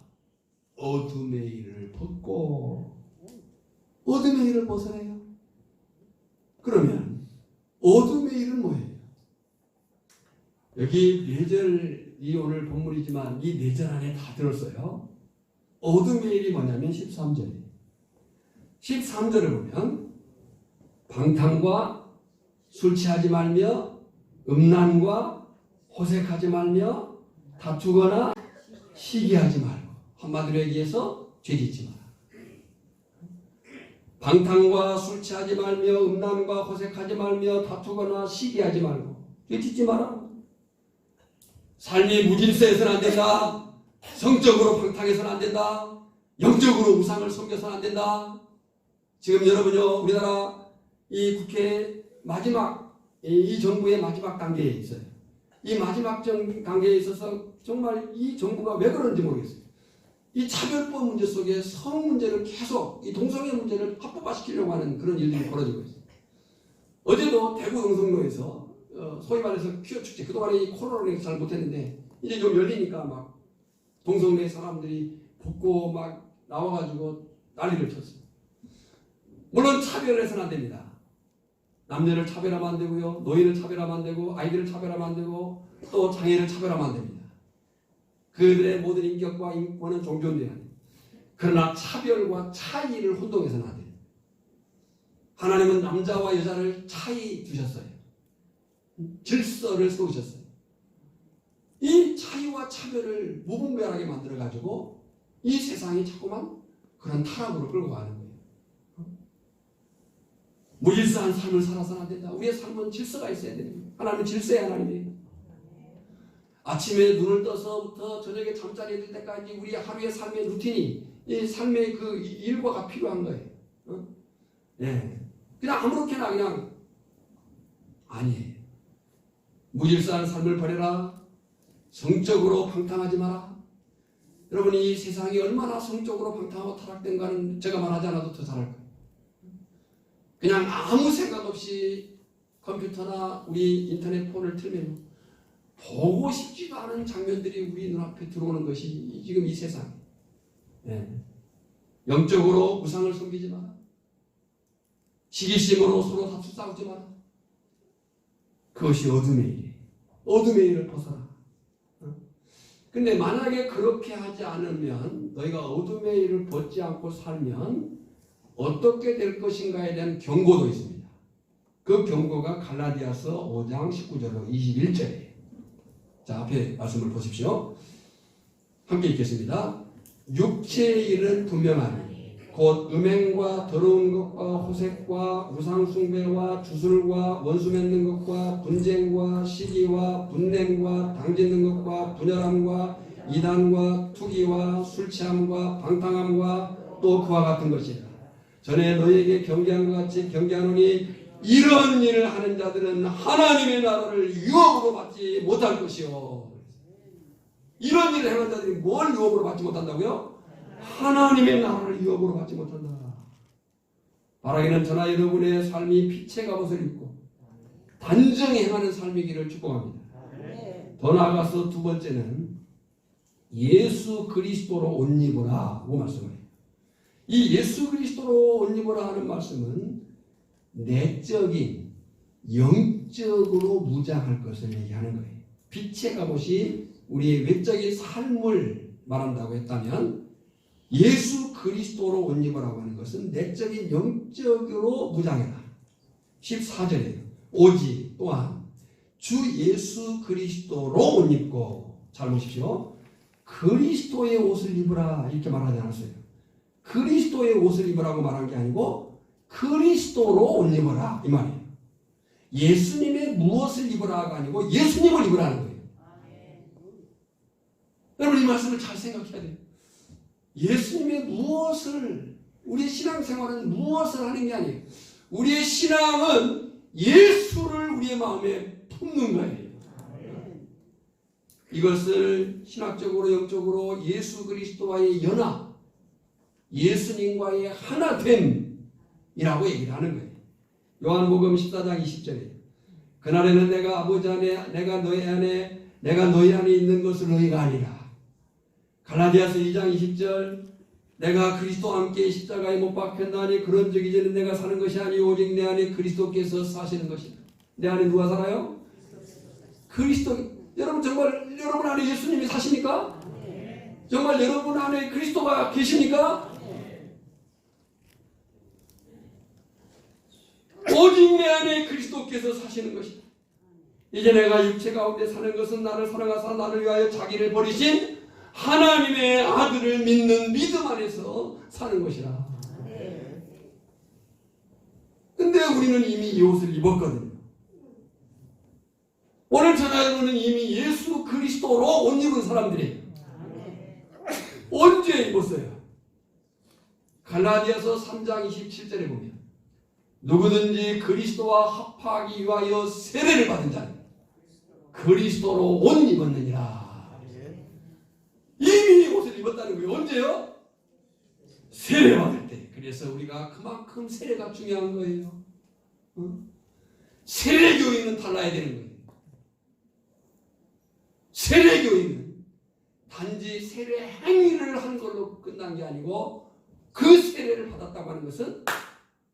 어둠의 일을 벗고, 어둠의 일을 벗어내요. 그러면 어둠의 일은 뭐예요? 여기 4절이 오늘 본문이지만 이 4절 안에 다 들었어요. 어둠의 일이 뭐냐면 13절이에요. 13절을 보면 방탕과 술 취하지 말며 음란과 호색하지 말며 다투거나 시기하지 말고, 한마디로 얘기해서 죄짓지 마라. 방탕과 술 취하지 말며 음란과 호색하지 말며 다투거나 시기하지 말고 죄짓지 마라. 삶이 무질서해서는 안 된다. 성적으로 방탕해서는 안 된다. 영적으로 우상을 섬겨서는 안 된다. 지금 여러분요, 우리나라 이 국회 마지막, 이 정부의 마지막 단계에 있어요. 이 마지막 단계에 있어서 정말 이 정부가 왜 그런지 모르겠어요. 이 차별법 문제 속에 성 문제를 계속, 이 동성애 문제를 합법화시키려고 하는 그런 일들이 벌어지고 있어요. 어제도 대구 영성로에서 소위 말해서 퀴어 축제, 그동안에 이 코로나로 잘 못했는데 이제 좀 열리니까 막 동성애 사람들이 벗고 막 나와가지고 난리를 쳤어요. 물론 차별을 해서는 안 됩니다. 남녀를 차별하면 안 되고요. 노인을 차별하면 안 되고, 아이들을 차별하면 안 되고, 또 장애를 차별하면 안 됩니다. 그들의 모든 인격과 인권은 존중돼야 합니다. 그러나 차별과 차이를 혼동해서는 안 됩니다. 하나님은 남자와 여자를 차이 두셨어요. 질서를 세우셨어요. 이 차이와 차별을 무분별하게 만들어가지고 이 세상이 자꾸만 그런 타락으로 끌고 가는 거예요. 무질서한 삶을 살아서는 안 된다. 우리의 삶은 질서가 있어야 됩니다. 하나님은 질서의 하나님이에요. 아침에 눈을 떠서부터 저녁에 잠자리에 들 때까지 우리 하루의 삶의 루틴이, 이 삶의 그 일과가 필요한 거예요. 네. 그냥 아무렇게나 그냥 아니에요. 무질서한 삶을 버려라. 성적으로 방탕하지 마라. 여러분, 이 세상이 얼마나 성적으로 방탕하고 타락된가는 제가 말하지 않아도 더 잘 알 거예요. 그냥 아무 생각 없이 컴퓨터나 우리 인터넷 폰을 틀면 보고 싶지도 않은 장면들이 우리 눈앞에 들어오는 것이 지금 이 세상. 네. 영적으로 우상을 섬기지 마라. 시기심으로 서로 다투 싸우지 마라. 그것이 어둠의 일이에요. 어둠의 일을 벗어라. 근데 만약에 그렇게 하지 않으면, 너희가 어둠의 일을 벗지 않고 살면 어떻게 될 것인가에 대한 경고도 있습니다. 그 경고가 갈라디아서 5장 19절로 21절이에요. 자, 앞에 말씀을 보십시오. 함께 읽겠습니다. 육체의 일은 분명하니 곧 음행과 더러운 것과 호색과 우상숭배와 주술과 원수 맺는 것과 분쟁과 시기와 분냄과 당짓는 것과 분열함과 이단과 투기와 술취함과 방탕함과 또 그와 같은 것이라. 전에 너희에게 경계한 것 같이 경계하노니 이런 일을 하는 자들은 하나님의 나라를 유업으로 받지 못할 것이요. 이런 일을 행한 자들이 뭘 유업으로 받지 못한다고요? 하나님의 나라를 유업으로 받지 못한다. 바라기는 저나 여러분의 삶이 빛의 갑옷을 입고 단정히 행하는 삶이기를 축복합니다. 더 나아가서 두 번째는 예수 그리스도로 옷 입으라고 말씀을 해요. 이 예수 그리스도로 옷 입으라 하는 말씀은 내적인 영적으로 무장할 것을 얘기하는 거예요. 빛의 갑옷이 우리의 외적인 삶을 말한다고 했다면 예수 그리스도로 옷 입으라고 하는 것은 내적인 영적으로 무장해라. 14절이에요. 오직 또한 주 예수 그리스도로 옷 입고, 잘 보십시오. 그리스도의 옷을 입으라 이렇게 말하지 않았어요. 그리스도의 옷을 입으라고 말한 게 아니고 그리스도로 옷 입으라 이 말이에요. 예수님의 무엇을 입으라가 아니고 예수님을 입으라는 거예요. 여러분, 이 말씀을 잘 생각해야 돼요. 예수님의 무엇을, 우리의 신앙생활은 무엇을 하는 게 아니에요. 우리의 신앙은 예수를 우리의 마음에 품는 거예요. 이것을 신학적으로 영적으로 예수 그리스도와의 연합, 예수님과의 하나됨이라고 얘기를 하는 거예요. 요한복음 14장 20절에 그날에는 내가 아버지 안에, 내가 너희 안에 있는 것을 너희가 아니라. 갈라디아서 2장 20절 내가 그리스도와 함께 십자가에 못 박혔나니 그런즉 이제는 내가 사는 것이 아니오 오직 내 안에 그리스도께서 사시는 것이다. 내 안에 누가 살아요? 그리스도. 여러분, 정말 여러분 안에 예수님이 사십니까? 정말 여러분 안에 그리스도가 계십니까? 오직 내 안에 그리스도께서 사시는 것이다. 이제 내가 육체 가운데 사는 것은 나를 사랑하사 나를 위하여 자기를 버리신 하나님의 아들을 믿는 믿음 안에서 사는 것이라. 근데 우리는 이미 이 옷을 입었거든요. 오늘 저나 여러분은 이미 예수 그리스도로 옷 입은 사람들이에요. 언제 입었어요? 갈라디아서 3장 27절에 보면 누구든지 그리스도와 합하기 위하여 세례를 받은 자는 그리스도로 옷 입었느니라. 이미 옷을 입었다는 거예요. 언제요? 세례 받을 때. 그래서 우리가 그만큼 세례가 중요한 거예요. 세례교인은 달라야 되는 거예요. 세례교인은 단지 세례 행위를 한 걸로 끝난 게 아니고 그 세례를 받았다고 하는 것은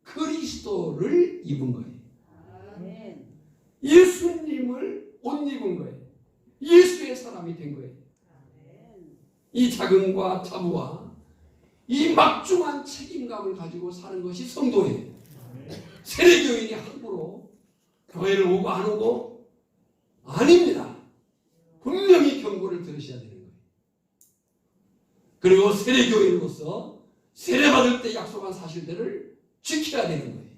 그리스도를 입은 거예요. 예수님을 옷 입은 거예요. 예수의 사람이 된 거예요. 이 자긍과 자부와 이 막중한 책임감을 가지고 사는 것이 성도예요. 세례교인이 함부로 교회를 오고 안 오고 아닙니다. 분명히 경고를 들으셔야 되는 거예요. 그리고 세례교인으로서 세례받을 때 약속한 사실들을 지켜야 되는 거예요.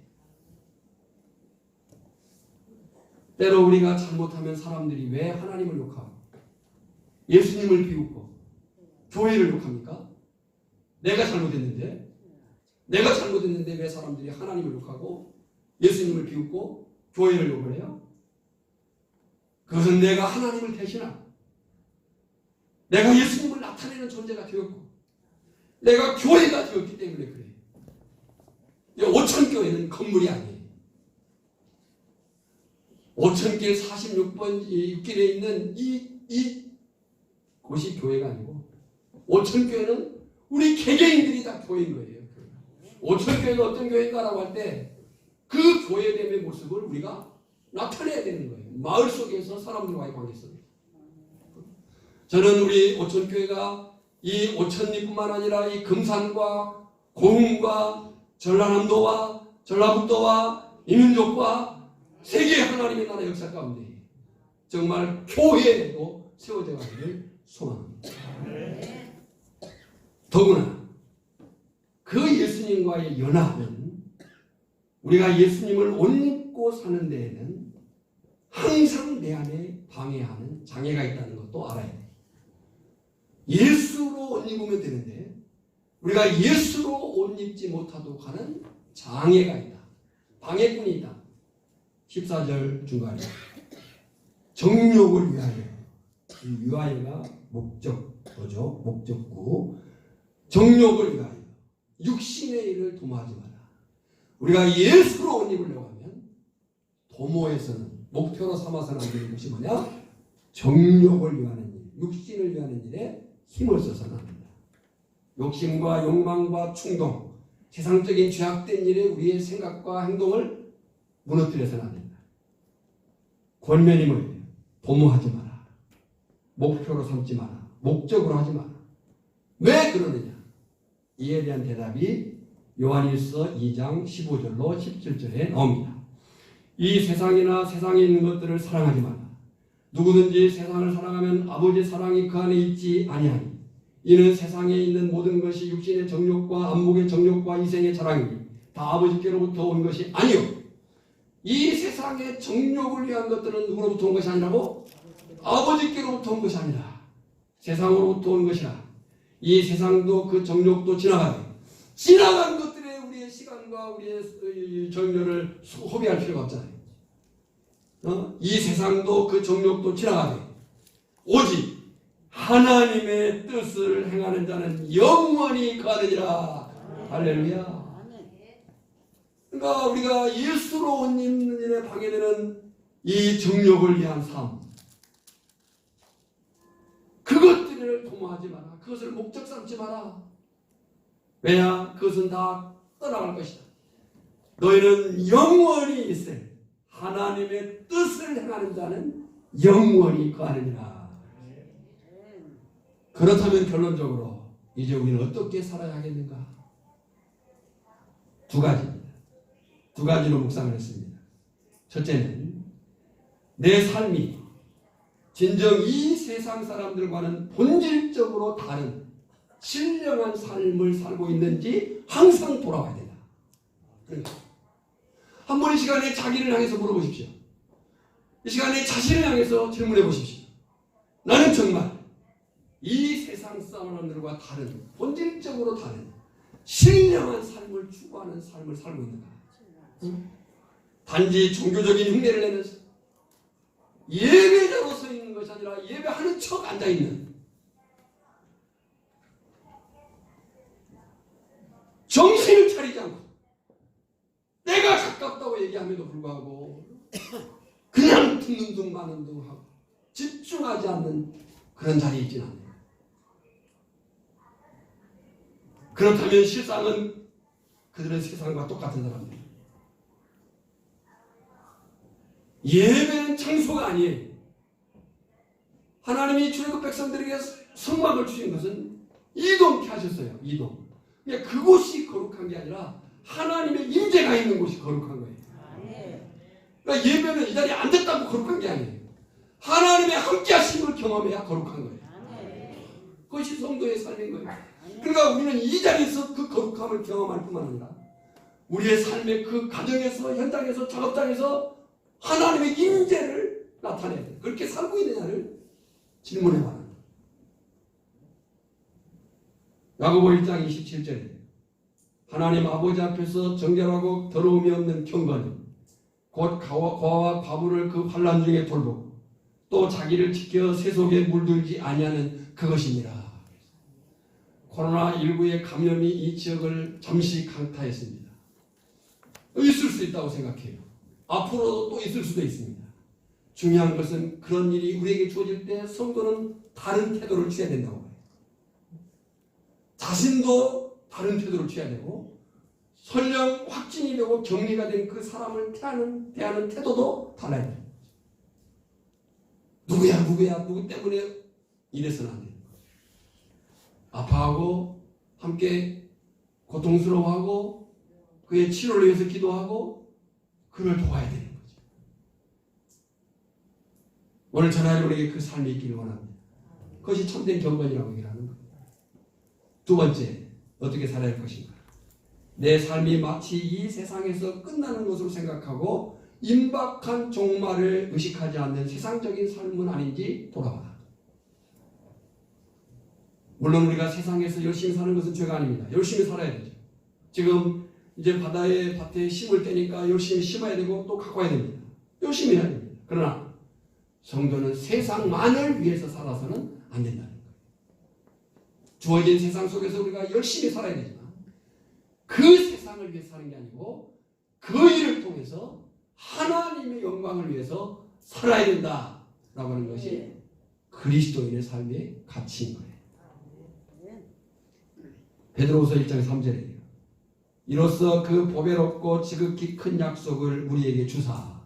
때로 우리가 잘못하면 사람들이 왜 하나님을 욕하고 예수님을 비웃고 교회를 욕합니까? 내가 잘못했는데 왜 사람들이 하나님을 욕하고 예수님을 비웃고 교회를 욕을 해요? 그것은 내가 하나님을 대신하고 내가 예수님을 나타내는 존재가 되었고 내가 교회가 되었기 때문에 그래요. 5천교회는 건물이 아니에요. 5천길 46번 6길에 있는 이 곳이 교회가 아니고 5천교회는 우리 개개인들이 다 교회인 거예요. 5천교회가 어떤 교회인가라고 할 때 그 교회됨의 모습을 우리가 나타내야 되는 거예요. 마을 속에서 사람들과의 관계 속에서. 저는 우리 5천교회가 이 오천리뿐만 아니라 이 금산과 고흥과 전라남도와 전라북도와 이민족과 세계 하나님의 나라 역사 가운데 정말 교회도 세워져 가기를 소망합니다. 더구나 그 예수님과의 연합은 우리가 예수님을 옷 입고 사는 데에는 항상 내 안에 방해하는 장애가 있다는 것도 알아야 돼요. 예수로 옷 입으면 되는데 우리가 예수로 옷 입지 못하도록 하는 장애가 있다. 방해꾼이 있다. 14절 중간에 정욕을 위하여, 이 위하여가 목적어죠. 목적구. 정욕을 위하여 육신의 일을 도모하지 마라. 우리가 예수로 옷 입으려고 하면 도모에서는 목표로 삼아서는 안 되는 것이 뭐냐? 정욕을 위하는 일, 육신을 위하는 일에 힘을 써서는 안 된다. 욕심과 욕망과 충동, 세상적인 죄악된 일에 우리의 생각과 행동을 무너뜨려서는 안 된다. 권면이 뭐예요? 도모하지 마라. 목표로 삼지 마라. 목적으로 하지 마라. 왜 그러느냐? 이에 대한 대답이 요한일서 2장 15절로 17절에 나옵니다. 이 세상이나 세상에 있는 것들을 사랑하지 마라. 누구든지 세상을 사랑하면 아버지의 사랑이 그 안에 있지 아니하니 이는 세상에 있는 모든 것이 육신의 정욕과 안목의 정욕과 이생의 자랑이니 다 아버지께로부터 온 것이 아니요. 이 세상의 정욕을 위한 것들은 누구로부터 온 것이 아니라고? 아버지께로부터 온 것이 아니라 세상으로부터 온 것이라. 이 세상도 그 정욕도 지나가게 지나간 것들에 우리의 시간과 우리의 정욕을 소비할 필요가 없잖아요. 이 세상도 그 정욕도 지나가게 오직 하나님의 뜻을 행하는 자는 영원히 가느니라. 할렐루야. 그러니까 우리가 예수로 옷 입는 일에 방해되는 이 정욕을 위한 삶, 그것들을 도모하지 마라. 그것을 목적 삼지 마라. 왜냐? 그것은 다 떠나갈 것이다. 너희는 영원히 있을 하나님의 뜻을 행하는 자는 영원히 거하느니라. 그렇다면 결론적으로 이제 우리는 어떻게 살아야 하겠는가? 두 가지입니다. 두 가지로 묵상을 했습니다. 첫째는 내 삶이 진정 이 세상 사람들과는 본질적으로 다른 신령한 삶을 살고 있는지 항상 돌아봐야 된다. 그러니까 한 번 이 시간에 자기를 향해서 물어보십시오. 이 시간에 자신을 향해서 질문해 보십시오. 나는 정말 이 세상 사람들과 다른, 본질적으로 다른 신령한 삶을 추구하는 삶을 살고 있는가? 응? 단지 종교적인 흉내를 내면서 예배자로 서 있는 것이 아니라 예배하는 척 앉아있는, 정신을 차리지 않고 내가 가깝다고 얘기함에도 불구하고 그냥 듣는 둥 마는 둥 하고 집중하지 않는 그런 자리에 있지는 않아요. 그렇다면 실상은 그들은 세상과 똑같은 사람들이에요. 예배는 장소가 아니에요. 하나님이 출애굽 백성들에게 성막을 주신 것은 이동케 하셨어요. 이동. 그러니까 그곳이 거룩한 게 아니라 하나님의 임재가 있는 곳이 거룩한 거예요. 그러니까 예배는 이 자리에 앉았다고 거룩한 게 아니에요. 하나님의 함께 하심을 경험해야 거룩한 거예요. 그것이 성도의 삶인 거예요. 그러니까 우리는 이 자리에서 그 거룩함을 경험할 뿐만 아니라 우리의 삶의 그 가정에서, 현장에서, 작업장에서 하나님의 임재를 나타내야 돼요. 그렇게 살고 있느냐를 질문해 봐라. 야고보 1장 27절에 하나님 아버지 앞에서 정결하고 더러움이 없는 경건은 곧 과와 과부를 그 환난 중에 돌보고 또 자기를 지켜 세속에 물들지 아니하는 그것입니다. 코로나19의 감염이 이 지역을 잠시 강타했습니다. 있을 수 있다고 생각해요. 앞으로도 또 있을 수도 있습니다. 중요한 것은 그런 일이 우리에게 주어질 때 성도는 다른 태도를 취해야 된다고 해요. 자신도 다른 태도를 취해야 되고 설령 확진이 되고 격리가 된 그 사람을 대하는 태도도 달라야 돼요. 누구 때문에 이래서는 안 돼요. 아파하고 함께 고통스러워하고 그의 치료를 위해서 기도하고 그를 도와야 되는 거죠. 오늘 전하여러분에게 그 삶이 있기를 원합니다. 그것이 참된 경건이라고 얘기하는 거예요. 두 번째, 어떻게 살아야 할 것인가? 내 삶이 마치 이 세상에서 끝나는 것으로 생각하고 임박한 종말을 의식하지 않는 세상적인 삶은 아닌지 돌아봐라. 물론 우리가 세상에서 열심히 사는 것은 죄가 아닙니다. 열심히 살아야 되죠. 지금 이제 밭에 심을 때니까 열심히 심어야 되고 또 갖고 와야 됩니다. 열심히 해야 됩니다. 그러나 성도는 세상만을 위해서 살아서는 안 된다는 거예요. 주어진 세상 속에서 우리가 열심히 살아야 되지만 그 세상을 위해서 사는 게 아니고 그 일을 통해서 하나님의 영광을 위해서 살아야 된다라고 하는 것이 그리스도인의 삶의 가치인 거예요. 베드로후서 1장 3절에 이로써 그 보배롭고 지극히 큰 약속을 우리에게 주사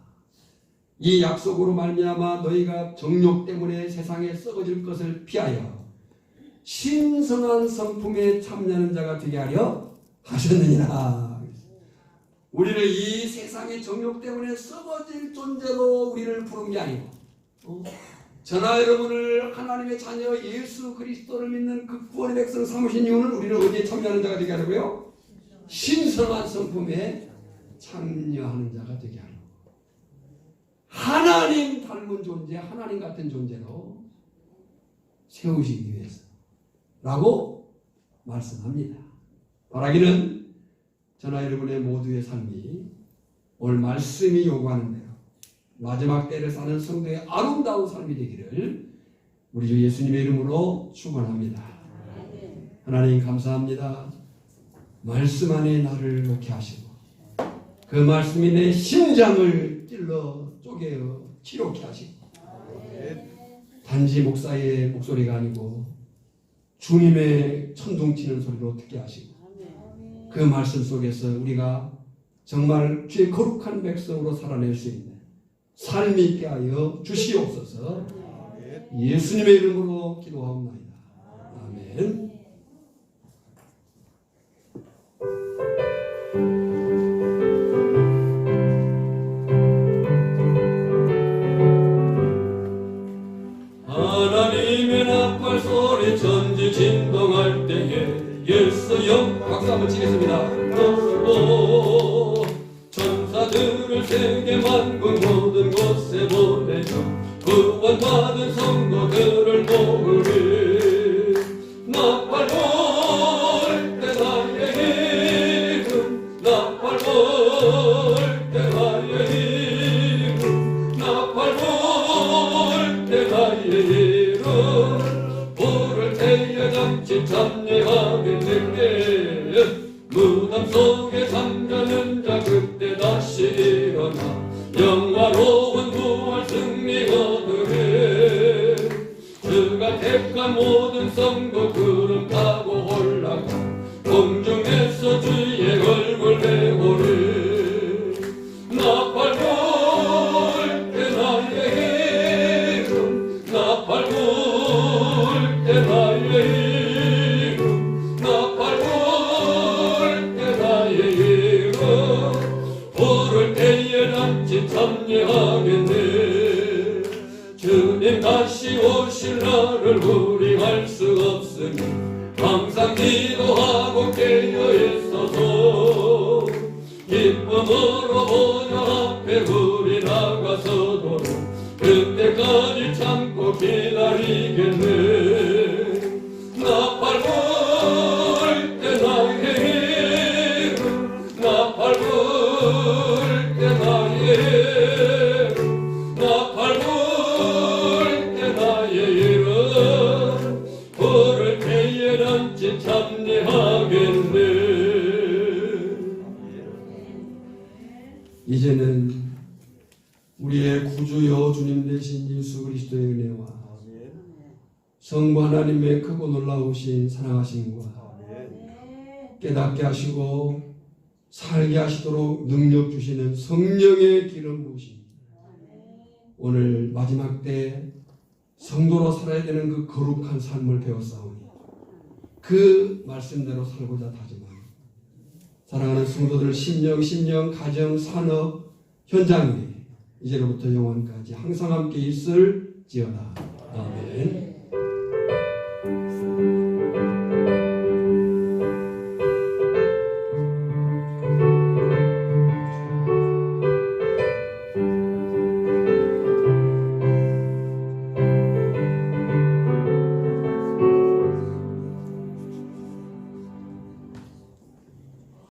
이 약속으로 말미암아 너희가 정욕 때문에 세상에 썩어질 것을 피하여 신성한 성품에 참여하는 자가 되게 하려 하셨느니라. 우리를 이 세상의 정욕 때문에 썩어질 존재로 우리를 부른 게 아니고 저나 여러분을 하나님의 자녀 예수 그리스도를 믿는 그 구원의 백성 삼으신 이유는 우리를 어디에 참여하는 자가 되게 하려고요? 신성한 성품에 참여하는 자가 되게 하려고. 하나님 닮은 존재, 하나님 같은 존재로 세우시기 위해서 라고 말씀합니다. 바라기는 저나 여러분의 모두의 삶이 오늘 말씀이 요구하는 대로 마지막 때를 사는 성도의 아름다운 삶이 되기를 우리 주 예수님의 이름으로 축원합니다. 하나님 감사합니다. 말씀 안에 나를 놓게 하시고 그 말씀이 내 심장을 찔러 쪼개어 치료케 하시고 단지 목사의 목소리가 아니고 주님의 천둥치는 소리로 듣게 하시고 그 말씀 속에서 우리가 정말 주의 거룩한 백성으로 살아낼 수 있는 삶이 있게 하여 주시옵소서. 예수님의 이름으로 기도하옵나이다. 아멘. 하나님의 나팔 소리 천지 진동할 때에 예수여 박수 한번 치겠습니다. 천사들을 세계 만국 모든 곳에 보내서 구원받은 성도들을 모으리 나팔 불 때 나에게 속에 잠자는 자 그때 다시 일어나 영화로운 부활 승리 거두네. 주가 택한 모든 성도 구름 타고 올라가 공중에서 주의 얼굴 배우리. 나팔 불 때 나의 이름, 나팔 불 때 나의 이름, 나팔 불 때 나의 이름. 부를 때에 남친 참여하겠네. 주님 다시 오실 날을 우리 알 수 없으니 항상 기도하고 깨어 있어서 기쁨으로 보좌 앞에 우리 나가서도록 그때까지 참고 기다리겠네. 나팔 불 때 나의 이름, 나팔 불 때 나의 이름, 나팔 불 때 나의 이름. 부를 때에 남친 참여하겠네. 이제는 우리의 구주여 주님 되신 예수 그리스도의 은혜와 성부 하나님의 크고 놀라우신 사랑하심과 깨닫게 하시고 살게 하시도록 능력 주시는 성령의 기름 부으심, 오늘 마지막 때 성도로 살아야 되는 그 거룩한 삶을 배웠사오니 그 말씀대로 살고자 다짐합니다. 사랑하는 성도들 심령, 가정, 산업, 현장 위에 이제로부터 영원까지 항상 함께 있을지어다. 아멘.